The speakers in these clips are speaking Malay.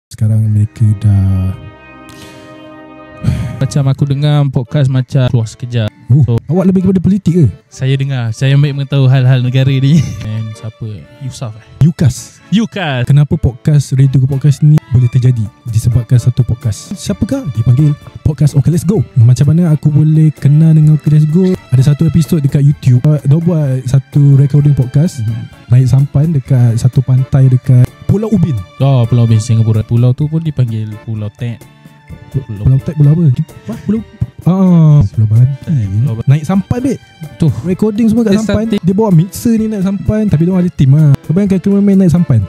Sekarang mereka dah macam aku dengar podcast macam keluar sekejap. So, awak lebih kepada politik ke? Saya dengar, saya ambil mengetahui hal-hal negara ni. And siapa? Yusuf Yukas. Kenapa podcast Radio Go Podcast ni boleh terjadi? Disebabkan satu podcast. Siapakah? Dipanggil Podcast Okay Let's Go. Macam mana aku boleh kenal dengan Okay Let's Go? Ada satu episod dekat YouTube. Dia buat satu recording podcast naik sampan dekat satu pantai dekat Pulau Ubin. Oh, Pulau Ubin Singapura. Pulau tu pun dipanggil Pulau Tek. Pulau Tek, pulau apa? Pulau Pulau Banti. Naik sampan bet. Tu recording semua kat sampan. Dia bawa mixer ni naik sampan. Tapi dia orang ada team lah. Kau bayangkan cameraman naik sampan.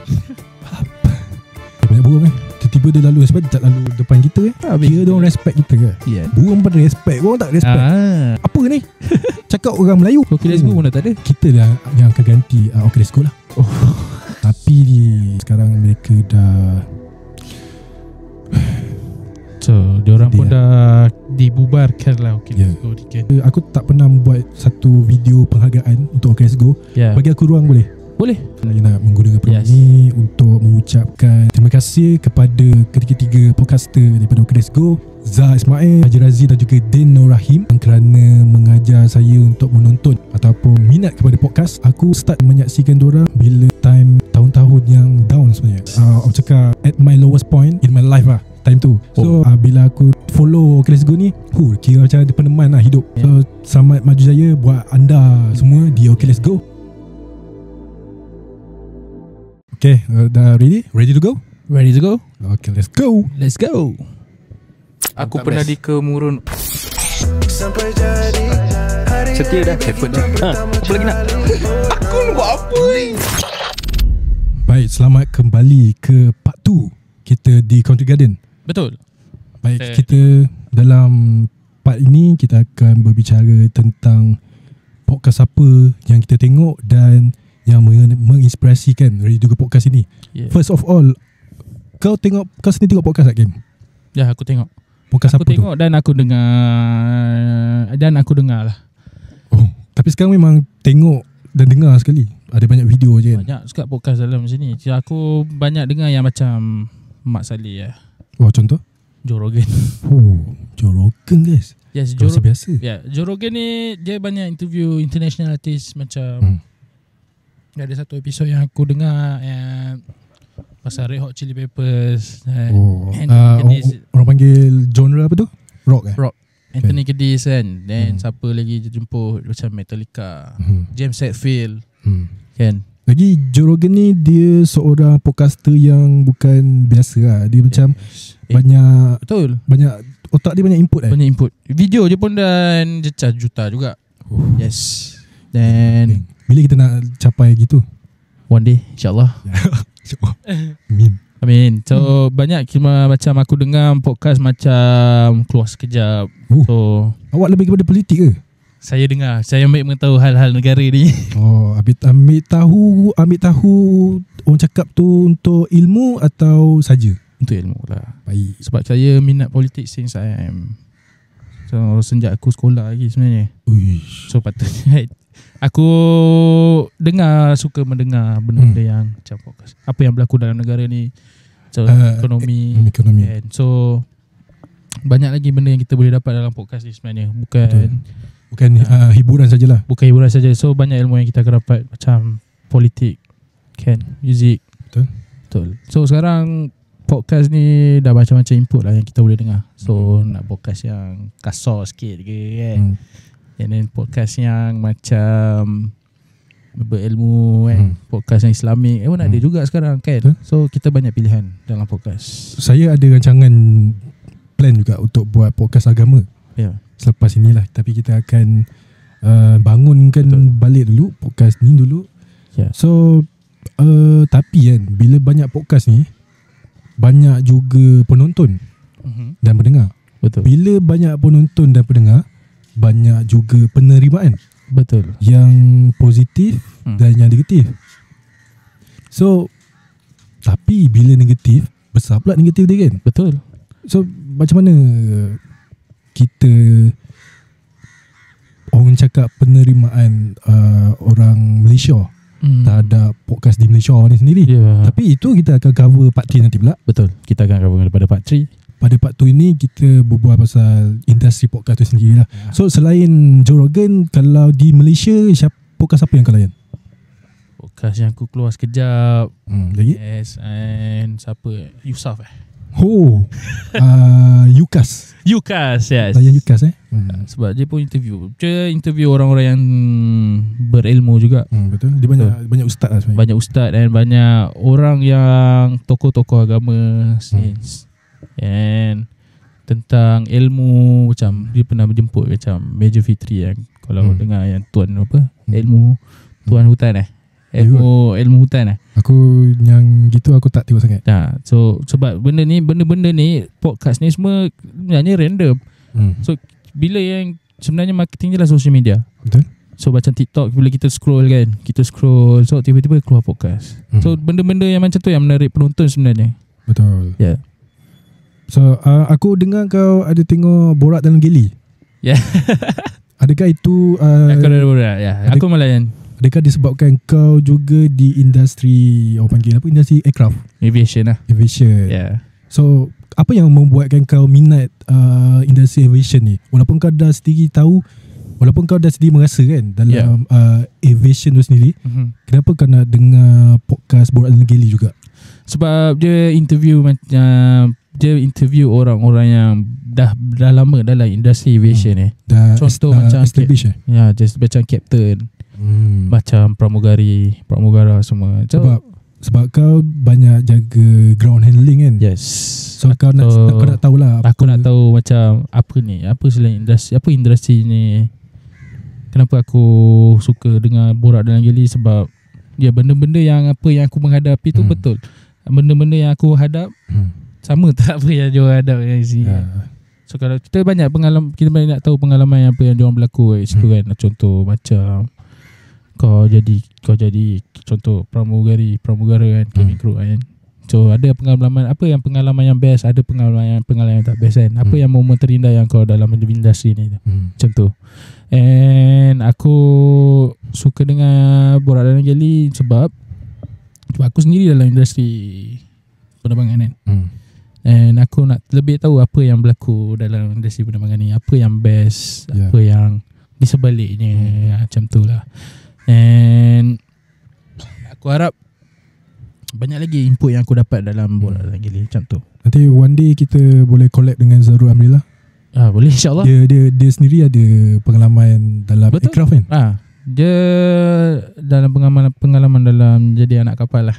Banyak burung tiba-tiba dia lalu. Sebab dia tak lalu depan kita Kira dia orang respect kita ke? Burung pada respect. Korang tak respect. Apa ni? Cakap orang Melayu. Okay Let's Go pun dah tak ada. Kita dah yang akan ganti Okay Let's Go lah. Tapi sekarang mereka dah diorang pun dah dibubarkan lah. Okay Let's Go. Aku tak pernah buat satu video penghargaan untuk Okay Let's Go. Bagi aku ruang boleh? Boleh. Nak menggunakan peluang ni untuk mengucapkan terima kasih kepada ketiga-tiga podcaster daripada Okay Let's Go, Zah Ismail, Haji Razi dan juga Din Nur Rahim, kerana mengajar saya untuk menonton ataupun minat kepada podcast. Aku start menyaksikan diorang bila time tahun-tahun yang down sebenarnya. Aku cakap at my lowest point in my life lah time tu. So bila aku follow Okay Let's Go ni, kira macam ada peneman lah hidup. So selamat maju jaya buat anda semua di Okay Let's Go. Okay, dah ready? Ready to go? Ready to go? Okay, let's go. Let's go. Aku pernah di Kemurun. Setia dah, effort dah. Apa lagi nak? Aku nak buat apa ni? Baik, selamat kembali ke part 2 kita di Country Garden. Betul. Baik, kita dalam part ini kita akan berbicara tentang podcast apa yang kita tengok dan yang menginspirasikan Radio Go Podcast ini. First of all, kau sendiri tengok podcast tak, Game? Ya, aku tengok. Podcast aku apa tengok tu? Dan aku dengar lah. Tapi sekarang memang tengok dan dengar sekali. Ada banyak video je kan? Banyak sekali podcast dalam sini. Aku banyak dengar yang macam Mak Saleh lah. Contoh? Joe Rogan. Joe Rogan guys. Yes, biasa. Joe Rogan ni dia banyak interview international artist macam ada satu episod yang aku dengar yang pasal Red Hot Chili Peppers. Orang panggil genre apa tu? Rock Rock. Anthony Kiedis kan. Dan siapa lagi dia jemput macam Metallica, James Hetfield kan. Lagi Joe Rogan ni dia seorang podcaster yang bukan biasa lah. Dia macam banyak. Betul. Banyak otak dia banyak input Banyak input. Video je pun dan jecah juta juga. Yes. Dan bila kita nak capai gitu? One day insyaAllah. Amin. So banyak macam aku dengar podcast macam keluar sekejap. So awak lebih kepada politik ke? Saya dengar, saya ambil mengetahui hal-hal negara ni. Ambil tahu orang cakap tu untuk ilmu atau saja? Untuk ilmu lah. Baik. Sebab saya minat politik since sejak aku sekolah lagi sebenarnya. So patutnya aku suka mendengar benda-benda yang macam podcast. Apa yang berlaku dalam negara ni. So ekonomi. And so banyak lagi benda yang kita boleh dapat dalam podcast ni sebenarnya. Bukan hiburan sajalah. Bukan hiburan saja. So banyak ilmu yang kita akan dapat macam politik, music. Betul. So sekarang podcast ni dah macam-macam input lah yang kita boleh dengar. So nak podcast yang kasar sikit ke kan. And then podcast yang macam berilmu kan. Podcast yang Islamik pun ada juga sekarang kan. So kita banyak pilihan dalam podcast. Saya ada rancangan plan juga untuk buat podcast agama selepas inilah. Tapi kita akan bangunkan balik dulu podcast ni dulu. So tapi kan bila banyak podcast ni banyak juga penonton dan pendengar. Betul. Bila banyak penonton dan pendengar, banyak juga penerimaan. Betul. Yang positif dan yang negatif. So tapi bila negatif, besar pula negatif dia kan. Betul. So macam mana kita orang cakap penerimaan orang Malaysia terhadap podcast di Malaysia ni sendiri. Tapi itu kita akan cover part 3 nanti pula. Betul, kita akan cover pada part 3. Pada part 2 ini kita berbual pasal industri podcast tu sendiri lah. So selain Joe Rogan, kalau di Malaysia podcast apa yang kau layan? Podcast yang aku keluar sekejap. Lagi? Yes, and siapa? Yusuf Yukas. Yes. Layan Yukas Sebab dia pun interview orang-orang yang berilmu juga. Betul. Dia banyak ustaz lah sebenarnya. Banyak ustaz dan banyak orang yang tokoh-tokoh agama and tentang ilmu. Macam dia pernah menjemput macam Major Fitri yang kalau dengar yang tuan apa ilmu tuan hutan ilmu hutan Aku yang gitu aku tak tengok sangat. So sebab benda-benda ni podcast ni semua sebenarnya random. So bila yang sebenarnya marketing je lah social media. Betul. So macam TikTok bila kita scroll so tiba-tiba keluar podcast. So benda-benda yang macam tu yang menarik penonton sebenarnya. Betul. So aku dengar kau ada tengok Borak dalam Geli. Adakah itu aku ada borak aku Malayan. Adakah disebabkan kau juga di industri industri aircraft, aviation lah. So apa yang membuatkan kau minat industri aviation ni? Walaupun kau dah sendiri merasa kan dalam aviation tu sendiri, kenapa kau nak dengar podcast Borak dalam Geli juga? Sebab dia interview orang-orang yang dah lama dalam industri aviation ni. Contoh macam just macam captain, macam pramugara semua. Sebab kau banyak jaga ground handling kan. Yes. So kau nak tahulah. Aku nak tahu macam apa selain industri ni. Kenapa aku suka dengar Borak dalam Geli? Sebab benda-benda yang aku menghadapi tu betul. Benda-benda yang aku hadap sama tak apa yang diorang hadap kat sini. So kalau kita banyak tahu pengalaman apa yang diorang berlaku kat situ kan. Contoh macam kau jadi contoh pramugara kan, cabin crew kan. So ada pengalaman yang best, ada pengalaman yang tak best kan. Apa yang momen terindah yang kau dalam industri ni macam tu. And aku suka dengar Borak dalam Geli sebab aku sendiri dalam industri penerbangan kan. And aku nak lebih tahu apa yang berlaku dalam industri penerbangan ni, apa yang best, apa yang di sebaliknya, macam tu lah. And aku harap banyak lagi input yang aku dapat dalam Borak dalam Geli macam tu. Nanti one day kita boleh collab dengan Zarul Amrillah. Boleh insyaAllah. Dia sendiri ada pengalaman dalam aircraft kan. Dia dalam pengalaman dalam jadi anak kapal lah.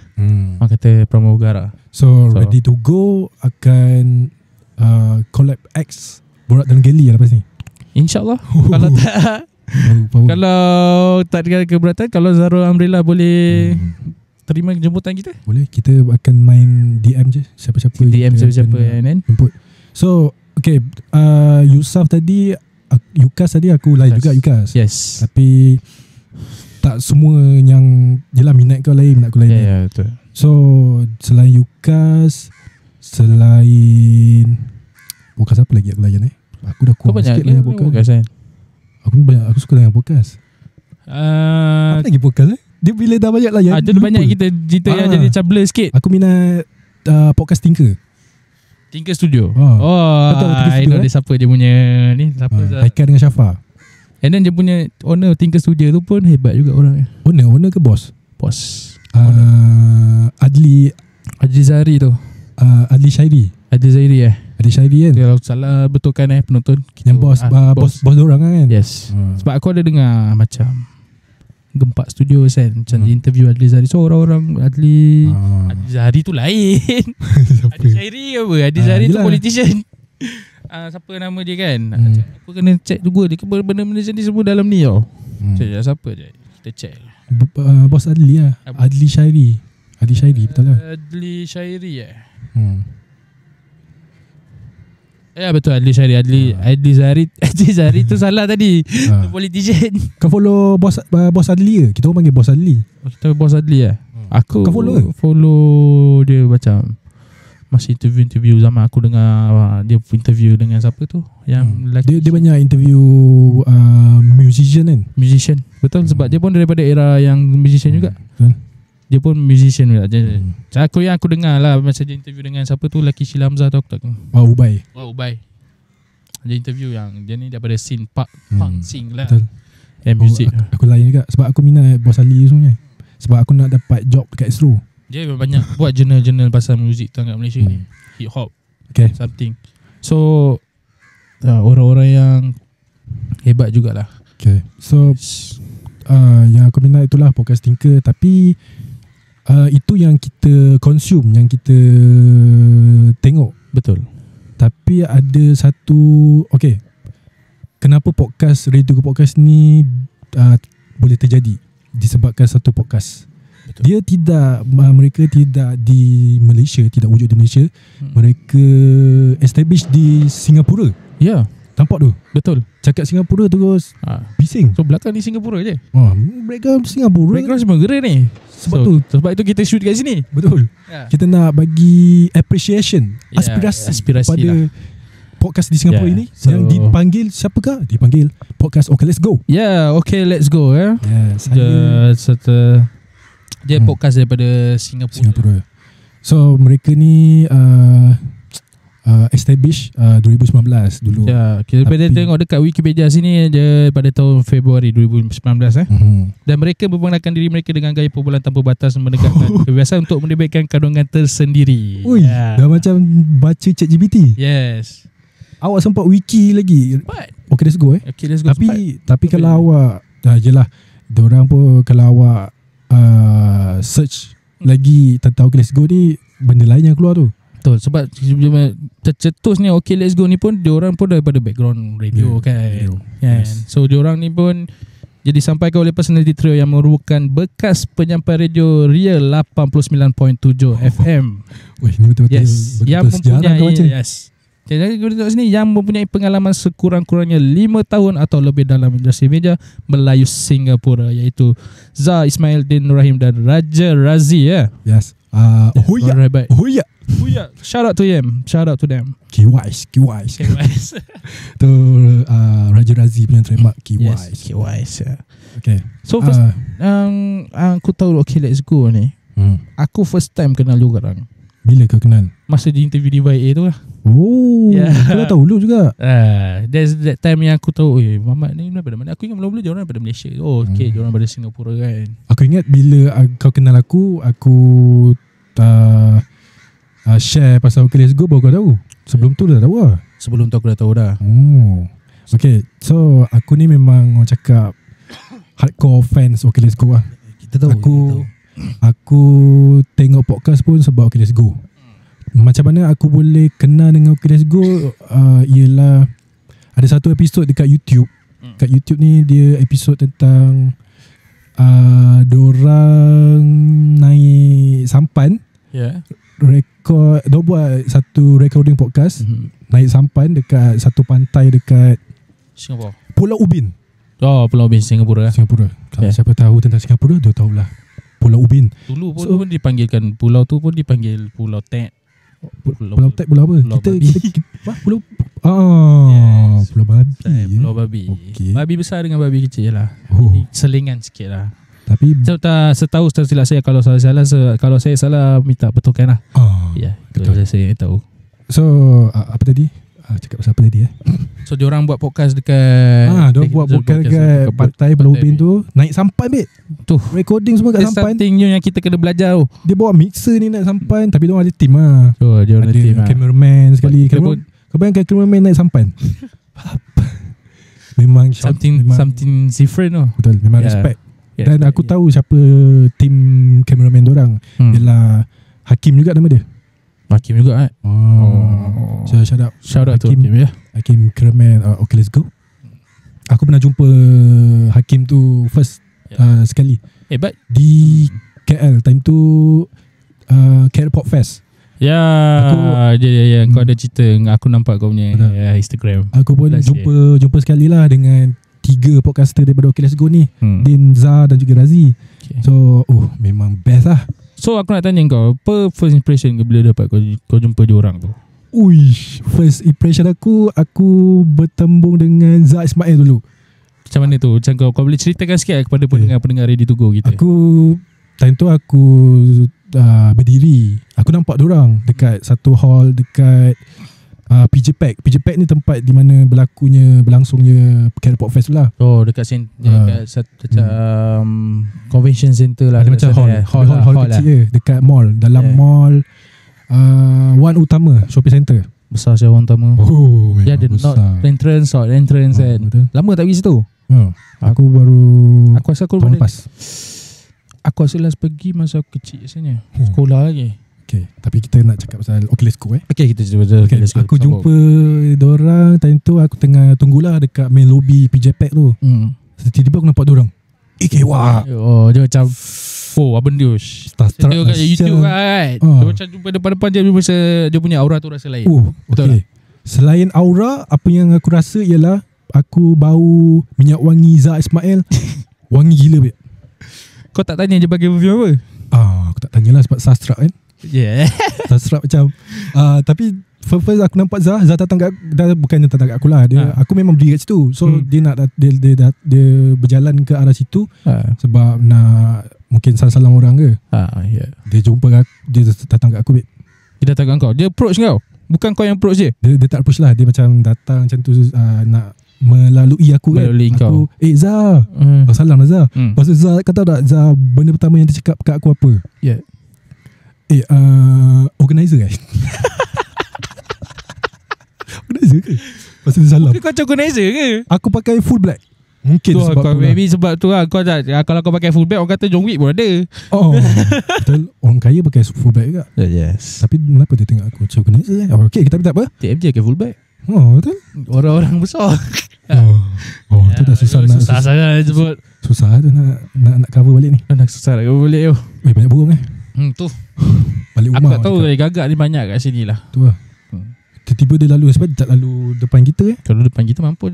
Orang kata pramugara. So ready to go akan collab X Borak dalam Geli lepas ni. InsyaAllah. Kalau tak kalau tak ada keberatan, kalau Zarul Amrillah boleh terima jemputan kita, boleh. Kita akan main DM je siapa-siapa kan. Jemput. So okay, Yukas tadi aku lain juga Yukas. Yes. Tapi tak semua yang jelah minat kau lain, minat aku lain. Ya, betul. So selain Yukas, selain podcast apa lagi aku layan Aku dah kurang sikit layan podcast kan. Aku suka layan podcast. Apa lagi podcast Dia bila dah banyak layan, ada banyak kita cerita yang jadi macam blur sikit. Aku minat podcast Tinker Studio. Betul, I know dia siapa dia punya ni, siapa Haikal dengan Syafa. And then dia punya owner Tinker Studio tu pun hebat juga orang. Owner ke bos? Bos. Adli Zahri tu. Adli Syairi kan. Kalau salah betulkan penonton kita, yang bos diorang kan. Yes. Sebab aku ada dengar macam Gempak Studio kan, macam interview Adli Zahri. So orang-orang Adli Zahri tu lain. Adli Syairi apa? Adli Zahri tu politician. Siapa nama dia kan? Aku kena check juga dia benda-benda macam ni semua dalam ni tau. Siapa je? Kita check. Bos Adli lah. Adli Syairi betul lah. Adli Syairi ya betul, Adli Syairi. Adli Zahri tu salah tadi. Politician. Kau follow bos Adli ke? Kita orang panggil bos Adli. Kita bos Adli lah. Aku kau follow dia macam masih interview zaman aku dengar dia interview dengan siapa tu yang dia banyak interview Musician. Betul, sebab dia pun daripada era yang musician juga. Dia pun musician juga. Yang aku dengar lah masa dia interview dengan siapa tu, Lucky Sheila Hamzah tu, aku tak tahu. Ubay. Dia interview yang dia ni daripada scene punk scene lah. Betul. Music. Aku lain juga sebab aku minat Boss Ali sebenarnya. Sebab aku nak dapat job dekat Astro. Dia banyak buat jurnal pasal muzik tu kat Malaysia ni. Hip hop. Something. So orang-orang yang hebat jugalah. So yang aku minat itulah podcast Tinker. Tapi itu yang kita consume, yang kita tengok. Betul. Tapi ada satu, kenapa radio ke podcast ni boleh terjadi? Disebabkan satu podcast. Betul. Dia tidak, mereka tidak di Malaysia, tidak wujud di Malaysia. Mereka establish di Singapura. Ya. Nampak tu? Betul. Cakap Singapura terus bising. So belakang ni Singapura je. Background Singapura. Background semua gerai ni. Sebab itu kita shoot kat sini. Betul. Kita nak bagi appreciation, aspirasi pada lah podcast di Singapura ini. Yang dipanggil siapakah? Dipanggil podcast Okay Let's Go. Okay Let's Go. Dia podcast daripada Singapura. So mereka ni establish 2019 dulu. Kita pada tengok dekat Wikipedia sini dia pada tahun Februari 2019 Dan mereka memperkenalkan diri mereka dengan gaya perbualan tanpa batas, menegakkan kebiasaan untuk mendebatkan kandungan tersendiri. Dah macam baca ChatGPT. Yes. Awak sempat wiki lagi. Okay Let's Go Okay Let's Go. Tapi kalau awak jelah, diorang pun kalau awak search lagi tentang Okay Let's Go ni, benda lain yang keluar tu. Betul, sebab tercetus ni Okay Let's Go ni pun diorang pun daripada background radio kan. So diorang ni pun jadi disampaikan oleh personality trio yang merupakan bekas penyampai radio Real 89.7 FM. Ini betul-betul yang mempunyai jadi kita tengok sini, yang mempunyai pengalaman sekurang-kurangnya 5 tahun atau lebih dalam industri media Melayu Singapura, iaitu Zah Ismail Din Rahim dan Raja Razi. Yes. Shout out to them. K-Wise. Tu Raja Razi punya trademark K-Wise. Okay. So first aku tahu Okay Let's Go ni, aku first time kenal lu korang. Bila kau kenal? Masa di interview di YA tu lah. Kau dah tahu lu juga. There's that time yang aku tahu, Muhammad ni daripada mana? Aku ingat mula-mula diorang daripada Malaysia. Diorang daripada Singapura kan. Aku ingat bila kau kenal aku share pasal Okay Let's Go baru kau tahu. Sebelum tu dah tahu lah. Sebelum tu aku dah tahu dah. Okay, so aku ni memang orang cakap hardcore fans Okay Let's Go lah. Kita tahu. Aku tengok podcast pun sebab Okay Let's Go. Macam mana aku boleh kenal dengan Okay Let's Go? Ialah ada satu episod dekat YouTube. Kat YouTube ni dia episod tentang diorang naik sampan. Rekod, dia buat satu recording podcast. Naik sampan dekat satu pantai dekat Singapura, Pulau Ubin. Pulau Ubin, Singapura. Kalau siapa tahu tentang Singapura, dia tahulah Pulau Ubin. Dulu pun dipanggilkan pulau tu pun dipanggil Pulau Tek. Pulau Tek, pulau apa? Pulau Pulau Babi. Pulau Babi. Babi besar dengan babi kecil lah. Selingan sikit lah. Tapi setahu silap saya, kalau saya salah minta betulkan lah. Betul. Saya tahu. So apa tadi? Cakap pasal apa tadi So diorang buat podcast dekat diorang buat podcast dekat pantai Pulau Ubin tu. Naik sampan tu. Recording semua kat sampan. Something new yang kita kena belajar tu. Dia bawa mixer ni naik sampan. Tapi diorang ada team lah. Diorang ada team cameraman sekali. Kau bayangkan cameraman naik sampan. Memang something different tu. Betul. Memang respect. Dan aku tahu siapa team cameraman diorang. Ialah Hakim juga nama dia. Hakim juga So shout out Hakim, to Hakim cameraman Okay Let's Go. Aku pernah jumpa Hakim tu first sekali di KL. Time tu KL Pop Fest. Kau ada cerita, aku nampak kau punya Instagram. Aku pun jumpa sekali lah dengan 3 podcaster daripada Okay Let's Go ni. Din, Zah dan juga Razi. So memang best lah. So aku nak tanya kau, apa first impression bila dapat kau jumpa diorang tu? First impression aku bertembung dengan Zah Ismail dulu. Macam mana tu? Macam kau boleh ceritakan sikit kepada pendengar-pendengar Ready to Go kita. Aku time tu aku berdiri. Aku nampak diorang dekat satu hall dekat PJ Pack. PJ Pack ni tempat di mana berlangsungnya KL Podfest lah. Oh, dekat dekat macam convention center lah. Ada macam hall kecil je dekat mall, dalam mall One Utama Shopping Center. Besar saya One Utama. Oh, dia ada entrance kan. Betul. Lama tak pergi situ? Aku baru tahun lepas. Aku last pergi masa aku kecil sebenarnya. Sekolah lagi. Okay, tapi kita nak cakap pasal Oculus Go Okay, kita cerita pasal aku jumpa diorang time tu, aku tengah tunggulah dekat main lobby PJ Pack tu. Tiba-tiba aku nampak diorang wah. Oh, dia macam apa dia? Dia kat YouTube kan. Dia macam jumpa depan-depan dia punya aura tu rasa lain. Betul. Okay. Selain aura, apa yang aku rasa ialah aku bau minyak wangi Zah Ismail. Wangi gila bet. Kau tak tanya dia bagi review apa? Aku tak tanyalah sebab sastra kan. Sastra macam tapi first aku nampak Zah datang kat, bukannya datang kat aku lah, aku memang berdiri kat situ. So dia berjalan ke arah situ sebab nak mungkin salam orang ke. Dia jumpa aku, dia datang kat aku bet. Dia datang kat kau, dia approach kau, bukan kau yang approach dia? Dia tak approach lah, dia macam datang macam tu, nak melalui aku kan. Aku Zah, salam lah Zah. Lepas tu Zah kata tak, Zah benda pertama yang dia cakap kat aku apa? Organizer kan. Organizer ke? Lepas tu dia salam. Kau macam organizer ke? Aku pakai full black. Mungkin tu sebab kau, maybe sebab tu lah. Kau tak, kalau kau pakai full black, orang kata John Wick pun ada. Betul. Orang kaya pakai full black juga. Yes. Tapi kenapa dia tengok aku macam organizer kan? Okay, kita tak apa. TMJ pakai full black. Betul. Orang-orang besar. Tu dah susah nak. Susah sangat sebut. Susah tu nak cover balik ni. Nak susah nak cover balik tu. Banyak burung tu. Balik rumah. Aku tak tahu gagak ni banyak kat sini lah. Tu lah. Tiba-tiba dia lalu sebab dia tak lalu depan kita Kalau depan kita mampu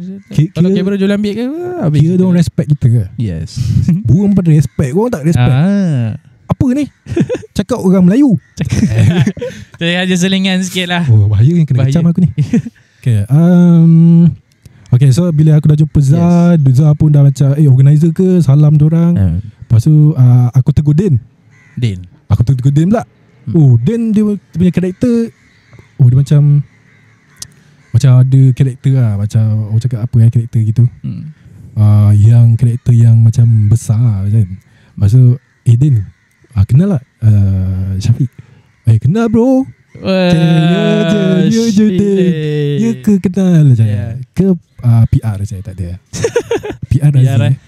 kalau kamera jual ambil ke habis. Kira dia orang respect kita ke? Yes. Burung pada respect, orang tak respect. Apa ni? Cakap orang Melayu. Dia aja selingan sikit lah. Bahaya yang kena kecam aku ni. Okay, so bila aku dah jumpa Zah, Zah pun dah macam organizer ke, salam diorang. Lepas tu aku tegur Din. Aku tegur Din pula. Din dia punya karakter, dia macam ada karakter lah. Macam orang cakap apa karakter gitu. Yang karakter yang macam besar kan. Lepas tu Din, kenal lah Syafiq. Kenal bro. Ya je Din. Ya ke kenal ke PR saya tak ada. PR Razif.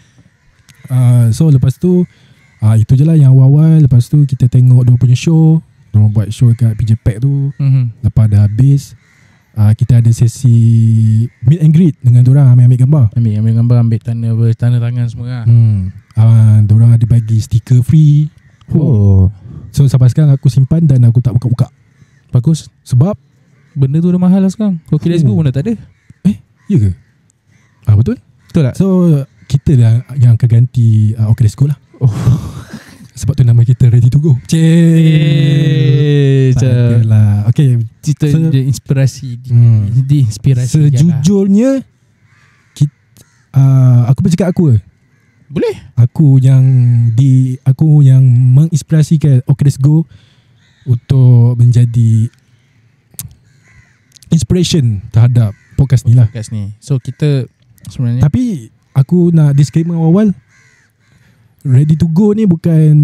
So lepas tu itu je lah yang awal-awal. Lepas tu kita tengok dia punya show. Dia buat show kat PJ Pack tu. Lepas dah habis, kita ada sesi meet and greet dengan diorang, ambil gambar. Ambil gambar, ambil tanda tangan semua lah. Diorang ada bagi stiker free. So sampai sekarang aku simpan dan aku tak buka-buka. Bagus. Sebab benda tu dah mahal lah sekarang. Oculus Go pun dah tak ada. Ya ke? Betul? Betul tak? So kita lah yang akan ganti Oculus Go lah. Sebab tu nama kita Ready to Go. Lah. Okay, cerita inspirasi diinspirasi. Sejujurnya aku bercakap aku boleh. Aku yang menginspirasikan Oculus Go untuk menjadi inspiration terhadap podcast ni lah. So kita sebenarnya, tapi aku nak disclaimer awal, Ready to Go ni bukan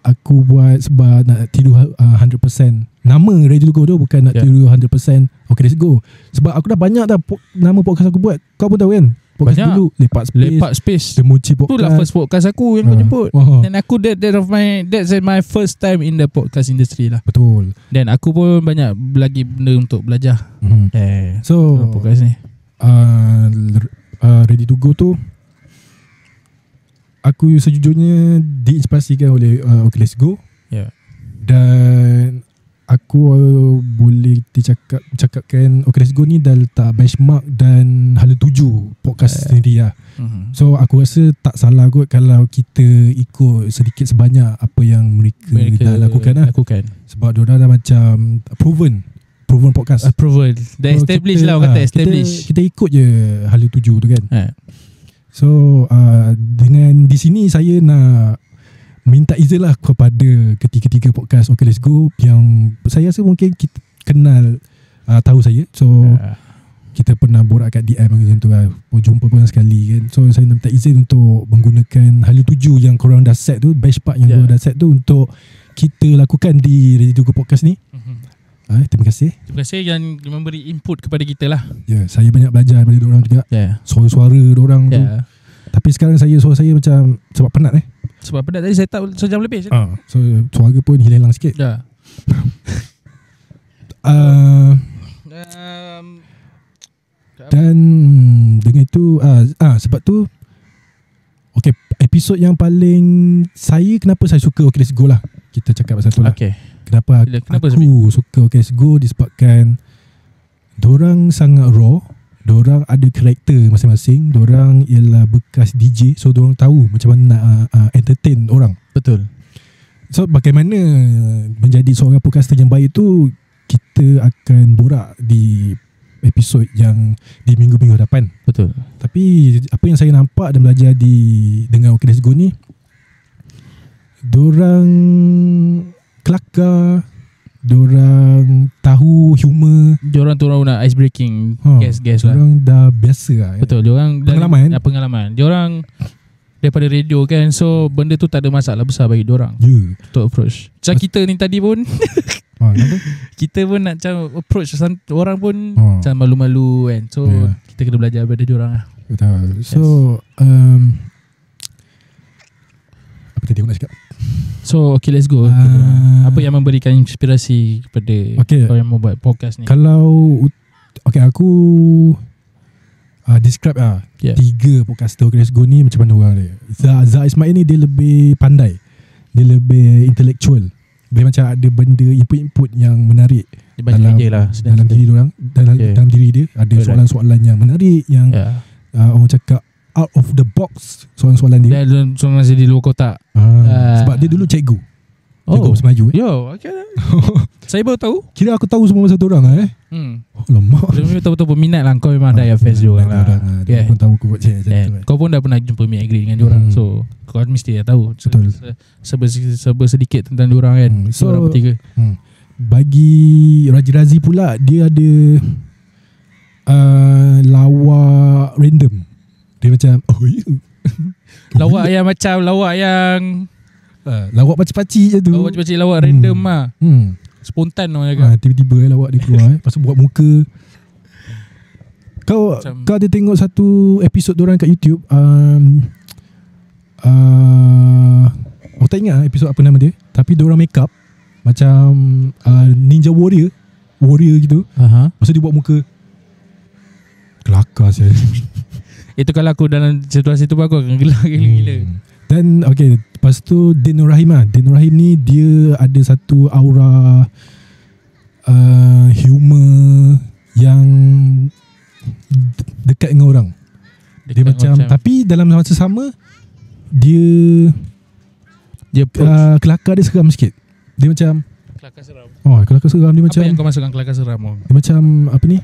aku buat sebab nak tiru 100%. Nama Ready to Go tu bukan nak tiru 100% Oculus Go. Sebab aku dah banyak dah nama podcast aku buat. Kau pun tahu kan? Podcast dulu Lepak Space, The Mochi Podcast. Itulah first podcast aku yang kau jemput. Dan aku that's my first time in the podcast industry lah. Betul. Dan aku pun banyak lagi benda untuk belajar. So podcast ni Ready to Go tu, aku sejujurnya diinspirasikan oleh Oculus Go. Dan aku boleh cakapkan Oculus Go ni dah letak benchmark dan hala tuju podcast sendiri lah. So aku rasa tak salah kot kalau kita ikut sedikit sebanyak apa yang mereka dah lakukan lah. Sebab diorang dah macam proven podcast. Dah established lah, orang kata established. Kita ikut je hala tuju tu kan. So dengan di sini saya nak minta izin lah kepada ketiga-tiga podcast Okay Let's Go yang saya rasa mungkin kita kenal, tahu saya. So kita pernah borak kat DM macam tu lah, jumpa pun sekali kan. So saya nak minta izin untuk menggunakan Hala Tuju yang korang dah set tu, best part yang korang dah set tu, untuk kita lakukan di Ready to Go Podcast ni. Terima kasih. Terima kasih yang memberi input kepada kita lah. Saya banyak belajar daripada diorang juga. Suara-suara diorang tu. Tapi sekarang suara saya macam sebab penat Sebab penat tadi saya tak sejam lebih. So suara pun hilang sikit. Dan dengan itu sebab tu episod yang paling kenapa saya suka Okay Let's Go lah. Kita cakap pasal tu lah. Kenapa aku suka Okay Let's Go, disebabkan dorang sangat raw. Dorang ada karakter masing-masing. Dorang ialah bekas DJ, so dorang tahu macam mana nak entertain orang. Betul. So bagaimana menjadi seorang podcaster yang baik tu, kita akan borak di episod yang di minggu-minggu hadapan. Betul. Tapi apa yang saya nampak dan belajar dengan Okay Let's Go ni, dorang kelakar, dorang tahu humor, diorang tu orang nak ice breaking, guest lah. Diorang dah biasa lah. Betul, diorang pengalaman. Diorang daripada radio kan, so benda tu tak ada masalah besar bagi diorang untuk approach. Macam kita ni tadi pun kita pun nak macam approach orang pun macam malu-malu kan. So kita kena belajar daripada diorang lah. Betul. So apa tadi aku nak cakap? So Okay Let's Go, apa yang memberikan inspirasi kepada orang yang membuat podcast ni? Kalau aku describe 3 podcaster Okay Let's Go ni macam mana orang dia. Zah Ismail ni dia lebih pandai, dia lebih intellectual, dia macam ada benda input yang menarik dalam diri orang, dalam diri dia ada soalan-soalan yang menarik, yang orang cakap out of the box, soalan-soalan dia. Dia masih di luar kotak. Sebab dia dulu cikgu. Cikgu bahasa Melayu. Saya baru tahu. Kira aku tahu semua pasal orang Lama. Dia memang betul-betul peminat lah. Kau memang dah fans diorang lah. Dia pun tahu aku buat macam tu. Kau pun dah pernah jumpa meet and greet dengan diorang. So kau mesti dah tahu. Betul. Serba sedikit tentang diorang kan. So diorang bertiga. Bagi Raji Razi pula, dia ada lawak random. Dia macam lawak yang macam lawak yang lawak pacik-pacik je tu. Lawak pacik-pacik, lawak random lah. Spontan orang jaga. Tiba-tiba lawak dia keluar lepas tu buat muka. Kau ada tengok satu episod diorang kat YouTube, aku tak ingat episod apa nama dia, tapi diorang make up macam Ninja Warrior gitu. Lepas tu dia buat muka kelakar saya. Itu kalau aku dalam situasi tu aku akan gila. Dan lepas tu Din Nur Rahim ni dia ada satu aura humor yang dekat dengan orang. Dia macam tapi dalam masa sama dia kelakar dia seram sikit. Dia macam kelakar seram. Kelakar seram dia macam. Apa yang kau masukkan kelakar seram? Dia macam apa ni?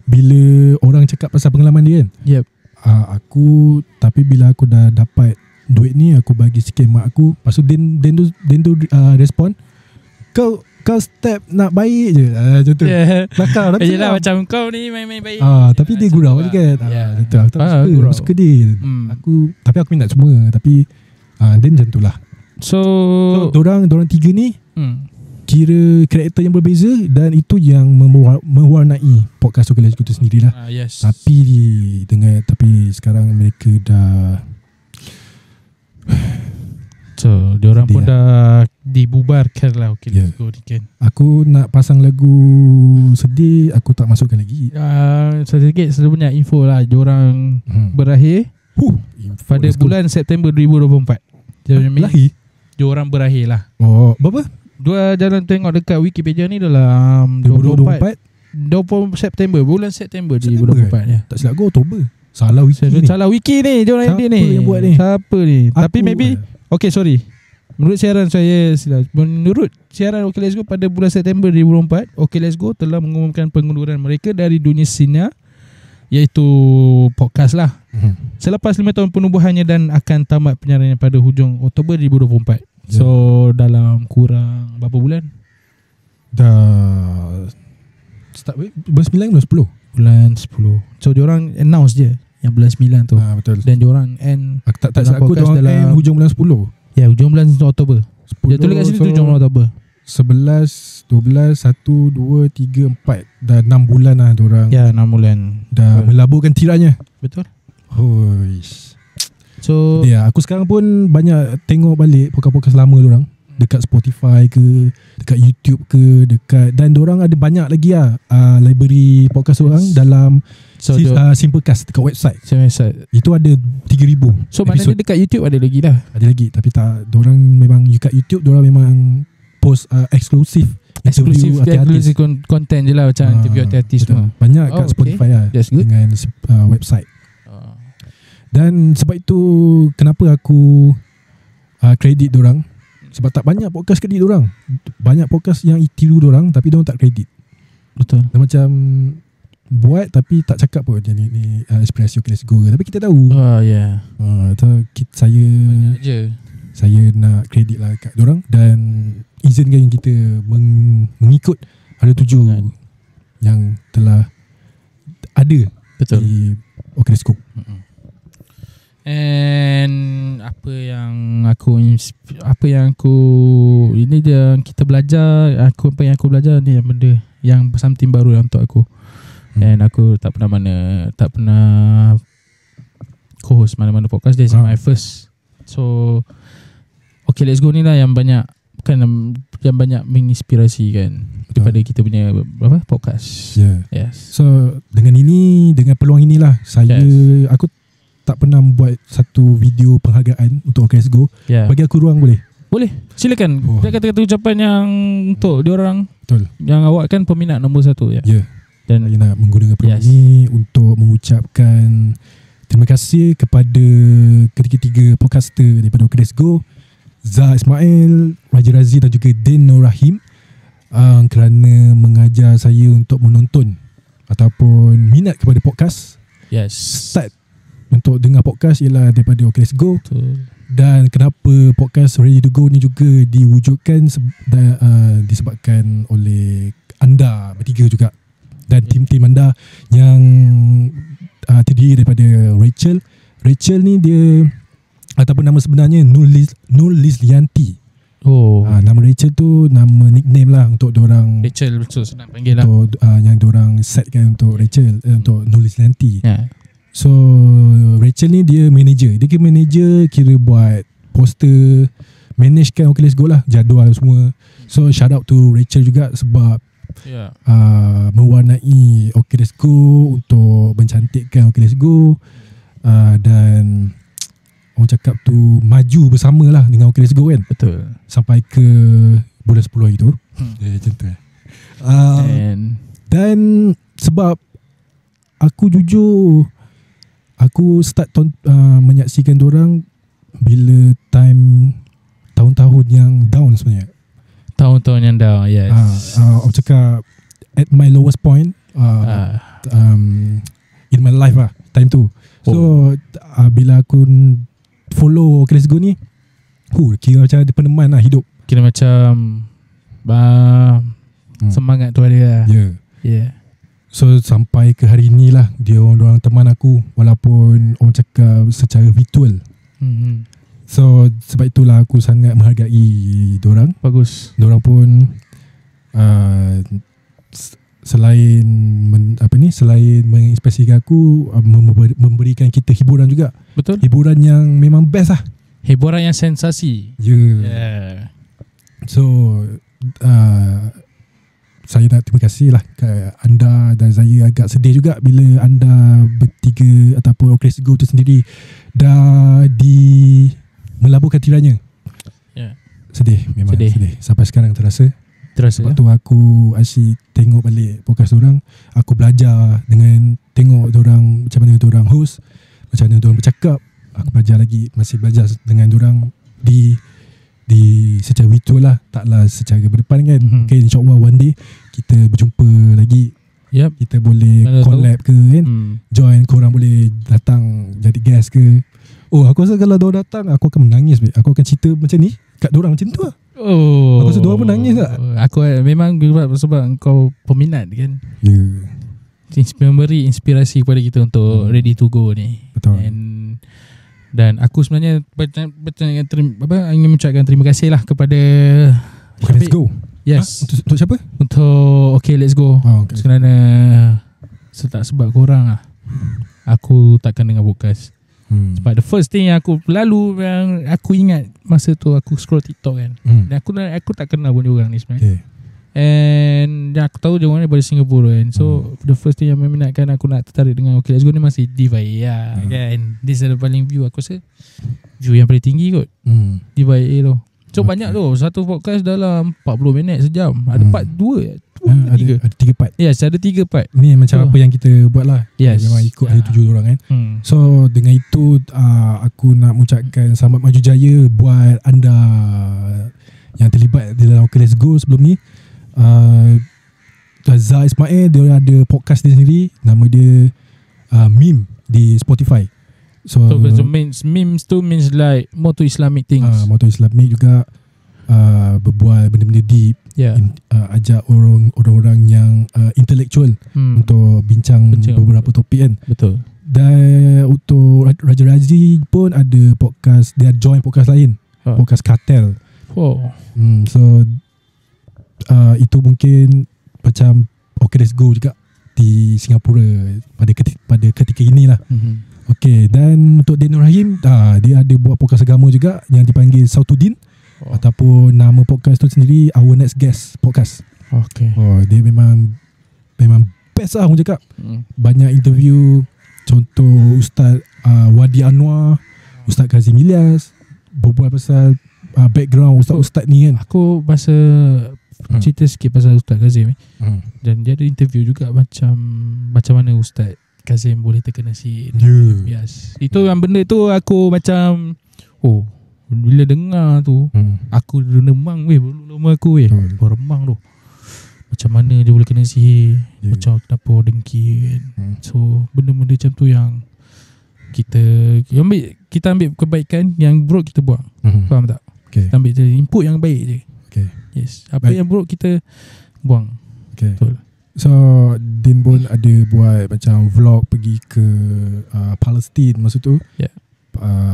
Bila orang cakap pasal pengalaman dia kan. Tapi bila aku dah dapat duit ni, aku bagi sikit mak aku. Lepas tu Din tu respon, Kau step nak baik je, macam tu. Kelakar tapi yelah, macam kau ni main-main baik. Tapi dia gurau je kan. Aku suka dia. Tapi aku minat semua. Tapi Din macam tu lah. So dorang tiga ni kira karakter yang berbeza, dan itu yang mewarnai podcast Okay Let's Go tu sendirilah. Tapi sekarang mereka dah diorang pun dah dibubarkan lah Okay Let's Go ni kan. Aku nak pasang lagu sedih, aku tak masukkan lagi. Sedikit sebenarnya info lah, diorang berakhir pada bulan September 2024. Lahir? Diorang berakhir lah. Berapa? Dua jalan tengok dekat Wikipedia ni dalam 2024 September, bulan September 2024 Tak silap aku Oktober. Salah wiki ni diorang edit ni. Yang buat ni? Siapa ni? Tapi maybe sorry. Menurut siaran Okay Let's Go pada bulan September 2024, Okay Let's Go telah mengumumkan pengunduran mereka dari dunia sinar iaitu podcast lah. Selepas 5 tahun penubuhannya dan akan tamat penyiarannya pada hujung Oktober 2024. So dalam kurang berapa bulan? Dah start bulan 9 bulan 10. Bulan 10. So diorang announce je yang bulan 9 tu. Betul. Dan diorang end tak silap aku diorang end hujung bulan 10. Ya, hujung bulan Oktober. Dia tulis kat sini tu hujung bulan Oktober. 11, 12, 1, 2, 3, 4. Dah 6 bulan lah diorang. Ya, 6 bulan. Dah melaburkan tiranya. Betul. Hoish. So aku sekarang pun banyak tengok balik podcast-podcast lama diorang. Dekat Spotify ke, dekat YouTube ke, dan diorang ada banyak lagi lah library podcast orang dalam Simplecast dekat website. Itu ada 3,000. So maknanya dekat YouTube ada lagi lah. Ada lagi, tapi tak, diorang memang dekat YouTube diorang memang post eksklusif content je lah, macam interview artis tu. Banyak kat Spotify lah dengan website. Dan sebab itu kenapa aku kredit diorang, sebab tak banyak podcast kredit diorang. Banyak podcast yang tiru diorang tapi diorang tak kredit. Betul. Dan macam buat tapi tak cakap pun jadi ni Espresso Let's Go, tapi kita tahu. Saya nak kredit lah kat diorang dan izinkan kita mengikut ada tuju yang telah ada. Betul. Di OK Let's Go. And apa yang aku ini dia kita belajar, apa yang aku belajar ni yang benda yang something baru untuk aku. And aku tak pernah co-host mana-mana podcast. This is my first. So OK Let's Go ni lah yang banyak menginspirasi kan daripada kita punya podcast. Yes. So dengan peluang inilah aku tak pernah buat satu video penghargaan untuk OK Let's Go. Bagi aku ruang boleh? Boleh, silakan. Kata-kata ucapan yang untuk diorang. Betul. Yang awak kan peminat nombor 1 ya. Dan saya nak menggunakan peluang ini untuk mengucapkan terima kasih kepada ketiga-tiga podcaster daripada OK Let's Go, Zah Ismail, Raja Razi dan juga Din Nur Rahim, kerana mengajar saya untuk menonton ataupun minat kepada podcast. Start untuk dengar podcast ialah daripada OK Let's Go. Dan kenapa podcast Ready to Go ni juga diwujudkan disebabkan oleh anda bertiga juga, dan tim-tim anda yang terdiri daripada Rachel ni dia ataupun nama sebenarnya Nur Lizlianti. Nama Rachel tu nama nickname lah untuk diorang. Rachel betul senang panggil lah. Untuk yang diorang setkan untuk Rachel untuk Nur Lizlianti. So Rachel ni dia manager. Dia kira buat poster, managekan OK Let's Go lah, jadual semua. So shout out to Rachel juga sebab mewarnai OK Let's Go untuk mencantikkan OK Let's Go, dan orang cakap tu maju bersama lah dengan OK Let's Go kan. Betul. Sampai ke bulan 10 itu. Macam tu. Dan sebab aku jujur, aku start menyaksikan diorang bila tahun-tahun yang down sebenarnya. Tahun-tahun yang down, yes. Aku cakap at my lowest point in my life lah, time tu. So bila aku follow OK Let's Go ni, kira macam ada peneman lah hidup. Kira macam semangat tu ada lah. So sampai ke hari ni lah dia orang teman aku, walaupun orang cakap secara virtual. So sebab itulah aku sangat menghargai diorang. Bagus. Diorang pun selain menginspirasi aku, memberikan kita hiburan juga. Betul. Hiburan yang memang best lah. Hiburan yang sensasi. So saya nak terima kasih lah ke anda, dan saya agak sedih juga bila anda bertiga ataupun OK Let's Go tu sendiri dah melaburkan tiranya. Sedih, memang sedih. Sampai sekarang terasa. Sebab tu aku asyik tengok balik podcast diorang. Aku belajar dengan tengok diorang, macam mana diorang host, macam mana diorang bercakap. Aku masih belajar dengan diorang di secara virtual lah, taklah secara berdepan kan. Okay, insyaAllah one day kita berjumpa lagi kita boleh collab ke kan. Join, korang boleh datang jadi guest ke. Aku rasa kalau diorang datang, aku akan menangis. Aku akan cerita macam ni kat diorang macam tu lah. Aku rasa diorang pun nangis tak? Aku memang sebab kau peminat kan. Memberi inspirasi kepada kita untuk ready to go ni. Betul. Dan aku sebenarnya ingin mengucapkan terima kasih lah kepada Okay, let's go. Yes. Untuk siapa? Untuk Okay, let's go. Okay. Kerana sebab korang lah, aku takkan dengar podcast. Sebab the first thing yang aku ingat masa tu aku scroll TikTok kan. Dan aku tak kenal pun diorang ni sebenarnya. And aku tahu dia orang daripada Singapura kan. So the first thing yang meminatkan aku nak tertarik dengan Okay, let's go ni masih Divai kan. This adalah paling view, aku rasa view yang paling tinggi kot. Divai tu. So banyak tu. Satu podcast dalam 40 minit sejam. Ada part 2 ada 3 part. Yes, ada 3 part. Ni macam apa yang kita buat lah. Yes. Memang ikut ada 7 orang kan. So dengan itu aku nak mengucapkan selamat maju jaya buat anda yang terlibat di dalam Okay, let's go sebelum ni. Zah Ismail, dia ada podcast dia sendiri, nama dia Meme di Spotify. So memes tu means like more to Islamic things. More to Islamic juga, berbual benda-benda deep. Ajak orang-orang yang intellectual untuk bincang beberapa topik kan. Betul. Dan untuk Raja Razi pun ada podcast, dia join podcast lain, podcast Kartel. So itu mungkin macam Okay, let's go juga di Singapura pada ketika inilah. Okay, dan untuk Daniel Rahim, dia ada buat podcast agama juga yang dipanggil Sautuddin, ataupun nama podcast tu sendiri Our Next Guest Podcast. Dia memang best lah aku cakap. Banyak interview, contoh Ustaz Wadi Anwar, Ustaz Kazim Ilyas, berbual pasal background Ustaz ni kan. Aku masa cerita sikit pasal Ustaz Kazim dan dia ada interview juga macam mana Ustaz Kazim boleh terkena sihir. Yes. Itu yang benda tu aku macam bila dengar tu aku remang bulu lama aku remang tu. Macam mana dia boleh kena sihir, macam kenapa dengki kan. So benda-benda macam tu yang kita ambil kebaikan, yang buruk kita buang. Faham tak? Kita ambil input yang baik je. Yes. Apa yang buruk kita buang. Betul. So Din pun ada buat macam vlog pergi ke Palestin masa tu.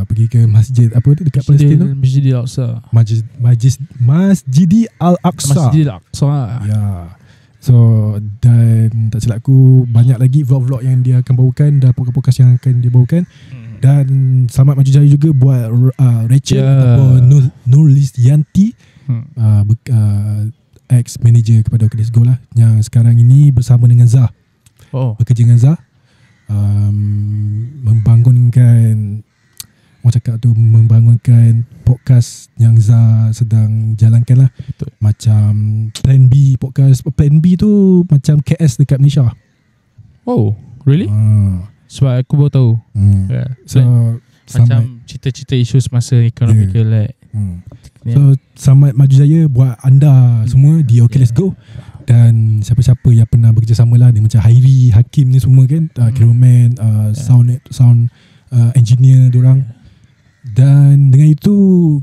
Pergi ke masjid apa tu dekat Palestin tu? Masjid Al-Aqsa. Masjid Al-Aqsa. So dan tak silap aku, banyak lagi vlog-vlog yang dia akan bawakan dan podcast-podcast yang akan dia bawakan. Dan selamat maju jaya juga buat Rachel ataupun Nurlistianti, ex-manager kepada Okay, let's go lah, yang sekarang ini bersama dengan Zah, bekerja dengan Zah, membangunkan podcast yang Zah sedang jalankan lah. Betul. Macam Plan B podcast. Plan B tu macam KS dekat Malaysia. Really? Sebab aku baru tahu. So macam cerita-cerita isu semasa economical So selamat maju jaya buat anda semua di Okay, let's go. Dan siapa-siapa yang pernah bekerjasama lah, ni macam Hairi, Hakim ni semua kan, cameraman, sound engineer diorang. Dan dengan itu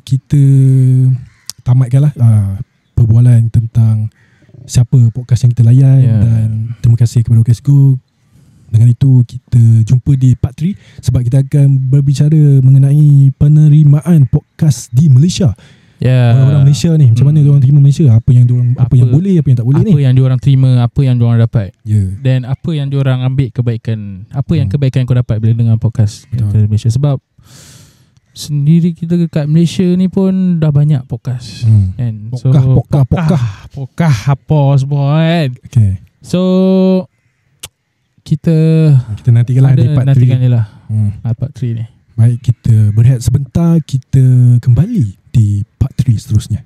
kita tamatkan lah perbualan tentang siapa podcast yang kita layan. Dan terima kasih kepada Okay, let's go. Dengan itu kita jumpa di part 3, sebab kita akan berbicara mengenai penerimaan podcast di Malaysia. Orang-orang Malaysia ni macam mana diorang terima Malaysia, apa yang boleh, apa yang tak boleh, apa yang diorang terima, apa yang diorang dapat, dan apa yang diorang ambil kebaikan, apa yang kebaikan kau dapat bila dengar podcast di Malaysia. Sebab sendiri kita dekat Malaysia ni pun dah banyak podcast kan. Pokah apa semua kan. So kita nantikanlah di part 3 lah. Part 3 ni. Baik, kita berehat sebentar, kita kembali di part 3 seterusnya.